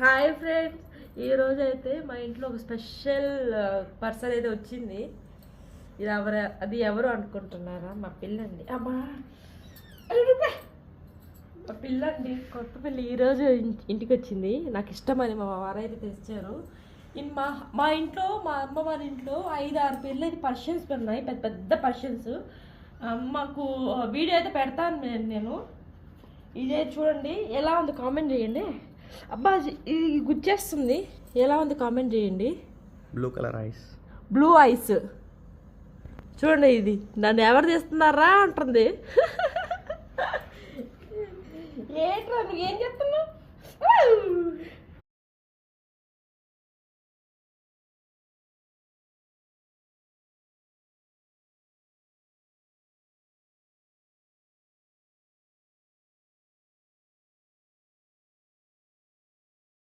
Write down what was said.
Hi friends, ఈరోజు అయితే మా ఇంట్లో ఒక స్పెషల్ పర్సన్ అయితే వచ్చింది. ఇది ఎవరు అనుకుంటున్నారా? మా పిల్లండి. అమ్మా మా పిల్లండి, కొత్త పిల్లి ఈరోజు ఇంటికి వచ్చింది. నాకు ఇష్టమని మా వారైతే తెచ్చారు. మా ఇంట్లో, మా అమ్మ వాళ్ళ ఇంట్లో 5-6 పిల్లలు అయితే పర్షన్స్ ఉన్నాయి, పెద్ద పెద్ద పర్షన్స్. మాకు వీడియో అయితే పెడతాను నేను. ఇదే చూడండి, ఎలా ఉంది కామెంట్ చేయండి. అబ్బా ఇది గుచ్చేస్తుంది, ఎలా ఉంది కామెంట్ చేయండి. Blue colour ice, blue ice చూడండి. ఇది నన్ను ఎవరు తీస్తున్నారా అంటుంది. ఏంట్రా నువ్వు ఏం చెప్తున్నావు?